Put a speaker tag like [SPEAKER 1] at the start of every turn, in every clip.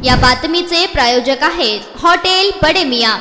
[SPEAKER 1] या बातमीचे प्रायोजक आहेत हॉटेल बडे मियां।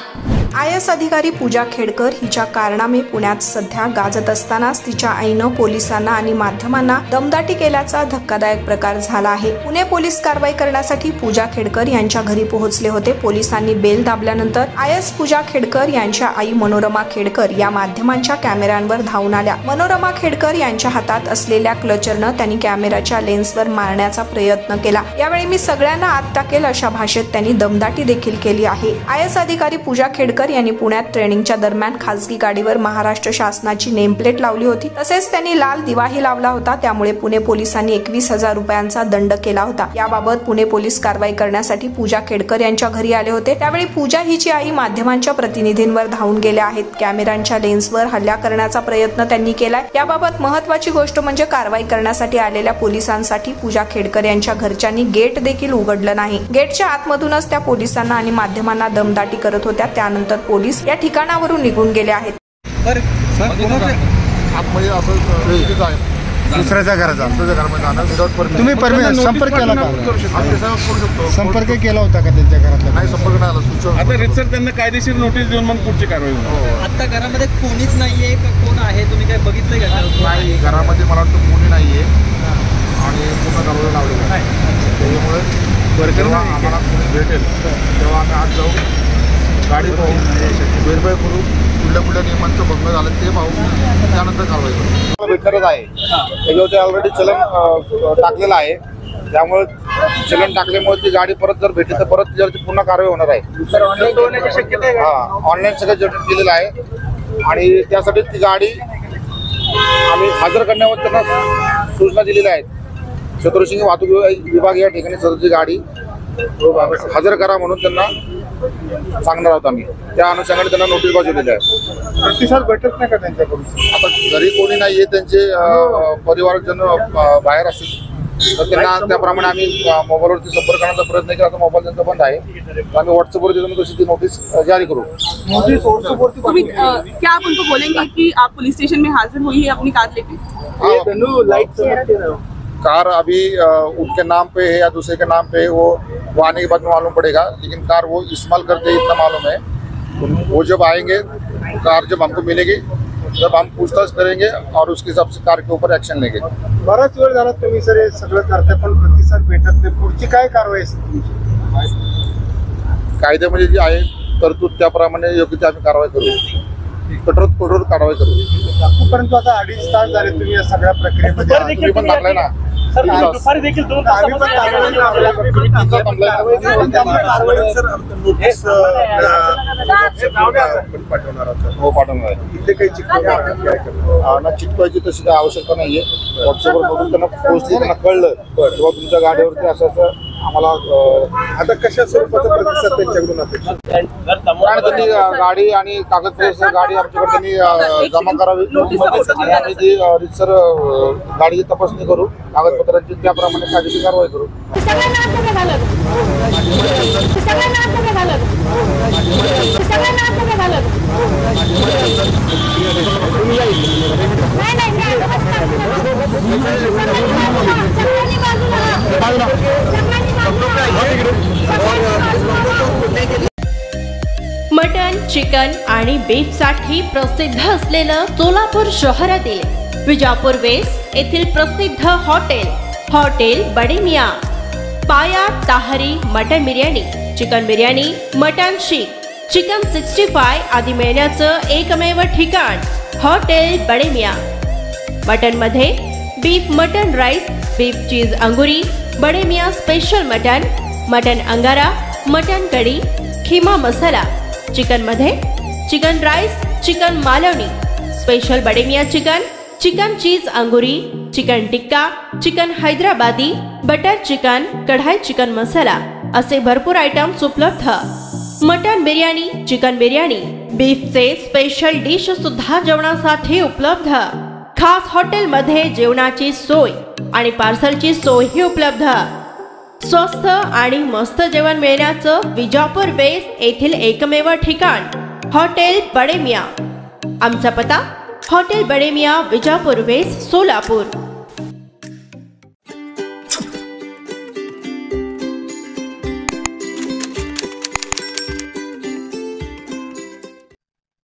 [SPEAKER 2] IAS अधिकारी पूजा खेडकर हिच्या कारनामे पुण्यात सध्या गाजत असतानाच तिच्या आईनं पोलिसांना आणि माध्यमांना दमदाटी केल्याचा धक्कादायक प्रकार झाला आहे। पुणे पोलीस कारवाई करण्यासाठी पूजा खेडकर यांच्या घरी पोहोचले होते। पोलिसांनी बेल दाबल्यानंतर IAS पूजा खेडकर यांच्या आई मनोरमा खेडकर या माध्यमांच्या कॅमेऱ्यांवर धावून आल्या। मनोरमा खेडकर यांच्या हातात असलेल्या क्लचरनं त्यांनी कॅमेऱ्याच्या लेन्सवर मारण्याचा प्रयत्न केला। यावेळी मी सगळ्यांना आत टाकेल अशा भाषेत त्यांनी दमदाटी देखील केली आहे। IAS अधिकारी पूजा खेडकर यांनी पुण्यात ट्रेनिंगच्या दरम्यान खासगी गाडीवर महाराष्ट्र शासनाची नेमप्लेट लावली होती। तसेच त्यांनी लाल दिवाही लावला होता। त्यामुळे पुणे पोलिसांनी 21,000 रुपयांचा दंड केला होता। याबाबत पुणे पोलीस कारवाई करण्यासाठी पूजा खेडकर यांच्या घरी आले होते। त्यावेळी पूजा हिची आई माध्यमांच्या प्रतिनिधींवर धावून गेल्या आहेत। कॅमेऱ्यांच्या लेन्सवर हल्ला करण्याचा प्रयत्न त्यांनी केलाय। याबाबत महत्त्वाची गोष्ट म्हणजे कारवाई करण्यासाठी आलेल्या पोलिसांसाठी पूजा खेडकर यांच्या घरच्यांनी गेट देखील उघडलं नाही। गेटच्या आतमधूनच त्या पोलिसांना आणि माध्यमांना दमदाटी करत होत्या। त्यानंतर पोलीस या ठिकाणावरून निघून गेले आहेत।
[SPEAKER 3] दुसऱ्याच्या घराचा तुम्ही संपर्क केला का? संपर्क केला होता का त्यांच्या घरातला?
[SPEAKER 4] नाही, संपर्क नाही आला।
[SPEAKER 5] आता रितसर त्यांना कायदेशीर नोटीस देऊन मग पुढची कारवाई होईल।
[SPEAKER 6] आता घरामध्ये कोणीच नाहीये का? कोण आहे? तुम्ही काय बघितलंय का?
[SPEAKER 4] नाही, घरामध्ये मला वाटतं कोणी नाहीये आणि पूर्ण कारवाई लावलेली आहे। त्यामुळे जेव्हा आम्हाला कोणी भेटेल तेव्हा आम्ही आज जाऊ, गाडी पाहून व्हेरीफाय करू, कुठल्या नियमांचं भंग झालं ते पाहू, त्यानंतर कारवाई करू। भेटणारच आहे, त्याच्यावर ते ऑलरेडी चलन टाकलेलं आहे। त्यामुळे चलन टाकल्यामुळे ती गाडी परत जर भेटली तर परत तिच्यावरती पूर्ण कारवाई होणार आहे।
[SPEAKER 6] शक्यता आहे?
[SPEAKER 4] हां, ऑनलाईन सगळं जनरेट केलेलं आहे आणि त्यासाठी ती गाडी आम्ही हजर करण्यावर त्यांना सूचना दिलेल्या आहेत। छत्रसिंह वाहतूक विभाग या ठिकाणी सदरची गाडी हजर करा म्हणून त्यांना सांगणार आहोत आम्ही। त्या अनुषंगाने त्यांना नोटीस बजावलेली आहे।
[SPEAKER 3] प्रतिसाद भेटत नाही का त्यांच्याकडून?
[SPEAKER 4] आता घरी कोणी नाहीये, त्यांचे परिवारजन बाहेर असतील तर त्यांना त्याप्रमाणे आम्ही मोबाईलवरती संपर्क करण्याचा प्रयत्न केला। आता मोबाईल त्यांचा बंद आहे, आम्ही व्हॉट्सअपवर देऊन तशी ती नोटीस जारी करू।
[SPEAKER 3] नोटीस व्हॉट्सअपवरती
[SPEAKER 7] क्या आप उनको बोलेंगे कि आप पुलिस स्टेशन में हाजिर हुई है अपनी कार लेके?
[SPEAKER 4] कार अभी उनके नाम पे है या दूसरे के नाम पे है, वो आने के बाद में मालूम पड़ेगा, लेकिन कार वो इस्तेमाल करते हैं इतना मालूम है। वो जब आएंगे, कार जब हमको मिलेगी जब हम पूछताछ करेंगे और उसके हिसाब से कार के ऊपर एक्शन लेंगे।
[SPEAKER 3] बराच वेळ झाला तुम्ही सर हे सगळं करताय पण प्रतिसाद भेटत नाही, पुढची काय कारवाई असेल तुमची?
[SPEAKER 4] कायद्यामध्ये जी आहे तरतूद त्याप्रमाणे योग्य ते आम्ही कारवाई करू, कठोर कारवाई करू।
[SPEAKER 3] परंतु आता 2.5 तास झाले तुम्ही या सगळ्या प्रक्रियेमध्ये,
[SPEAKER 4] तुम्ही पण लागलाय ना?
[SPEAKER 7] दुपारी देखील 2
[SPEAKER 4] हो पाठवणार आहे।
[SPEAKER 3] इथे काही
[SPEAKER 4] चिटकवायची तशी काही आवश्यकता नाहीये। व्हॉट्सअपवर बघून त्यांना पोहोचली, त्यांना कळलं किंवा तुमच्या गाडीवरती असं आम्हाला
[SPEAKER 3] आता कशा स्वरूपाचा प्रतिसाद त्यांच्याकडून अपेक्षित?
[SPEAKER 4] त्यांनी गाडी आणि कागदपत्र गाडी आमच्याकडे त्यांनी जमा करावी आणि आम्ही ती रितसर गाडीची तपासणी करू, कागदपत्रांची त्याप्रमाणे कायदेशीर कारवाई करू।
[SPEAKER 8] मटन, चिकन आणि बीफ साठी प्रसिद्ध असलेलं सोलापूर शहरातील विजापूर वेस्ट येथील प्रसिद्ध hotel Bade Miyan. Paya tahari mutton biryani, chicken biryani, mutton seekh, chicken 65 आदी मिळण्याचं एकमेव ठिकाण हॉटेल बडे मियां। मटन मध्ये beef mutton rice, beef cheese angoori, Bade Miyan special mutton angara, mutton kadhi, keema masala. Chicken मध्ये chicken rice, chicken Malvani, special Bade Miyan chicken cheese angoori, chicken tikka, chicken Hyderabadi, butter chicken, kadai chicken masala असे भरपूर आयटम्स उपलब्ध। मटन बिर्याणी, चिकन बिर्याणी, बीफचे स्पेशल डिश सुद्धा जेवणासाठी उपलब्ध। खास हॉटेल मध्ये जेवणाची सोय आणि पार्सलची सोयही उपलब्ध। स्वस्त आणि मस्त जेवण मिळण्याचं विजापूर वेस्ट येथील एकमेव ठिकाण हॉटेल बडे मियां। आमचा पत्ता हॉटेल बडे मियां, विजापूर वेस्ट, सोलापूर।